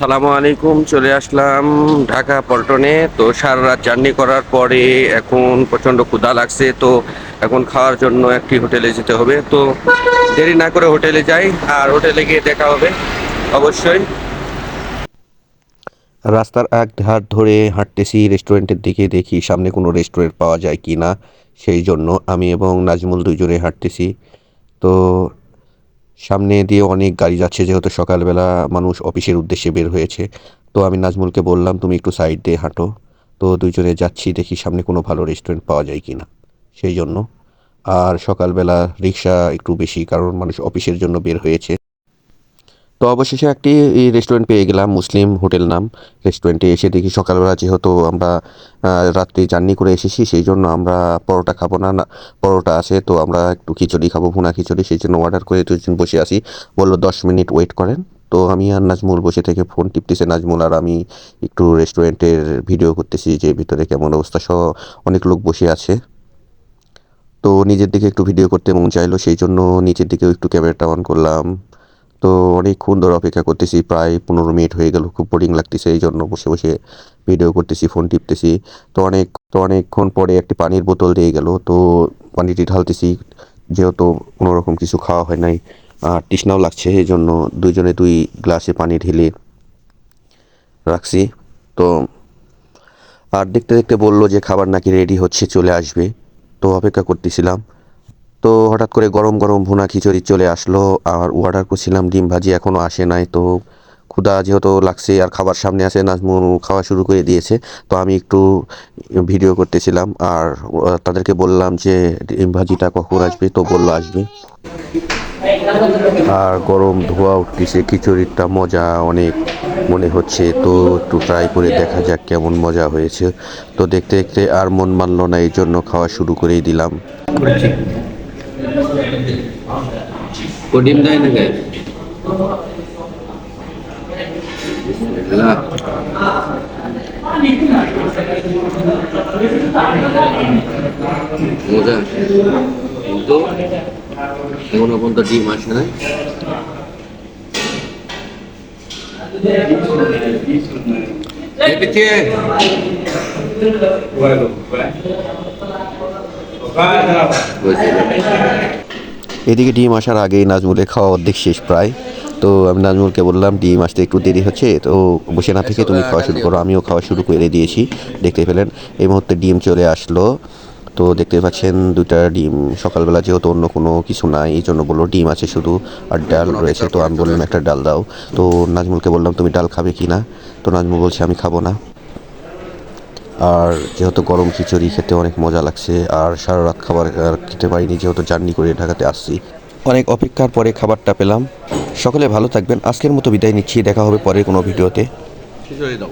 সালামু আলাইকুম। চলে আসলাম ঢাকা পল্টনে। তো সারা রাত জার্নি করার পরে এখন প্রচণ্ড ক্ষুধা লাগছে। তো এখন খাওয়ার জন্য একটি হোটেলে যেতে হবে। তো দেরি না করে হোটেলে যাই, আর হোটেলে গিয়ে দেখা হবে অবশ্যই। রাস্তার এক ধার ধরে হাঁটতেছি রেস্টুরেন্টের দিকে, দেখি সামনে কোনো রেস্টুরেন্ট পাওয়া যায় কি না। সেই জন্য আমি এবং নাজমুল দুইজনে হাঁটতেছি। তো সামনে দিয়ে অনেক গাড়ি যাচ্ছে, যেহেতু সকালবেলা মানুষ অফিসের উদ্দেশ্যে বের হয়েছে। তো আমি নাজমুলকে বললাম, তুমি একটু সাইড দিয়ে হাঁটো। তো দুইজনে যাচ্ছি, দেখি সামনে কোনো ভালো রেস্টুরেন্ট পাওয়া যায় কি না, সেই জন্য। আর সকালবেলা রিক্সা একটু বেশি, কারণ মানুষ অফিসের জন্য বের হয়েছে। তো অবশেষে একটি রেস্টুরেন্ট পেয়ে গেলাম, মুসলিম হোটেল নাম। রেস্টুরেন্টে এসে দেখি সকালবেলা, যেহেতু আমরা রাত্রে জার্নি করে এসেছি, সেই জন্য আমরা পরোটা খাবো না, পরোটা আছে। তো আমরা একটু খিচুড়ি খাবো, ভুনা খিচুড়ি, সেই জন্য অর্ডার করে দুজন বসে আছি। বললো 10 মিনিট ওয়েট করেন। তো আমি আর নাজমুল বসে থেকে ফোন টিপতেছে, নাজমুল আর আমি একটু রেস্টুরেন্টের ভিডিও করতেছি যে ভিতরে কেমন অবস্থা, সহ অনেক লোক বসে আছে। তো নিজের দিকে একটু ভিডিও করতে মন চাইলো, সেই জন্য নিচের দিকেও একটু ক্যামেরাটা অন করলাম। তো অনেকক্ষণ ধরে অপেক্ষা করতেছি, প্রায় 15 মিনিট হয়ে গেল। খুব বোরিং লাগতেছে, এই জন্য বসে বসে ভিডিও করতেছি, ফোন টিপতেছি। তো অনেকক্ষণ পরে একটি পানির বোতল দিয়ে গেল। তো পানিটি ঢালতেছি, যেহেতু কোনো রকম কিছু খাওয়া হয় নাই আর তৃষ্ণাও লাগছে, এই জন্য দুইজনে 2 গ্লাসে পানি ঢেলে রাখছি। তো আর দেখতে দেখতে বললো যে খাবার নাকি রেডি হচ্ছে, চলে আসবে। তো অপেক্ষা করতেছিলাম। তো হঠাৎ করে গরম গরম ভুনা খিচুড়ি চলে আসলো। আর অর্ডার করছিলাম ডিম ভাজি, এখনও আসে নাই। তো ক্ষুধা যেহেতু লাগছে আর খাবার সামনে আছে, নাজমুল খাওয়া শুরু করে দিয়েছে। তো আমি একটু ভিডিও করতেছিলাম, আর তাদেরকে বললাম যে ডিম ভাজিটা কখন আসবে। তো বললো আসবে। আর গরম ধোয়া উঠতেছে, খিচুড়িটা মজা অনেক মনে হচ্ছে। তো একটু ট্রাই করে দেখা যাক কেমন মজা হয়েছে। তো দেখতে দেখতে আর মন মানলো না, এই জন্য খাওয়া শুরু করেই দিলাম। ডিম দেয় না গায়ে মজা, কিন্তু এখনো পর্যন্ত ডিম আসে না। এদিকে ডিম আসার আগেই নাজমুলের খাওয়া অর্ধেক শেষ প্রায়। তো আমি নাজমুলকে বললাম, ডিম আসতে একটু দেরি হচ্ছে, তো বসে না থেকে তুমি খাওয়া শুরু করো। আমিও খাওয়া শুরু করে দিয়েছি, দেখতে পেলেন। এই মুহূর্তে ডিম চলে আসলো। তো দেখতে পাচ্ছেন 2টা ডিম। সকালবেলা যেহেতু অন্য কোনো কিছু নাই, এই জন্য বললো ডিম আছে শুধু, আর ডাল রয়েছে। তো আমি বললাম একটা ডাল দাও। তো নাজমুলকে বললাম, তুমি ডাল খাবে কি না। তো নাজমুল বলছে আমি খাবো না। আর যেহেতু গরম খিচুড়ি খেতে অনেক মজা লাগছে, আর সারা রাত খাবার খেতে পারিনি, যেহেতু জার্নি করে ঢাকাতে আসছি। অনেক অপেক্ষার পরে খাবারটা পেলাম। সকলে ভালো থাকবেন, আজকের মতো বিদায় নিচ্ছি, দেখা হবে পরের কোনো ভিডিওতে। খিচুড়ি দাও।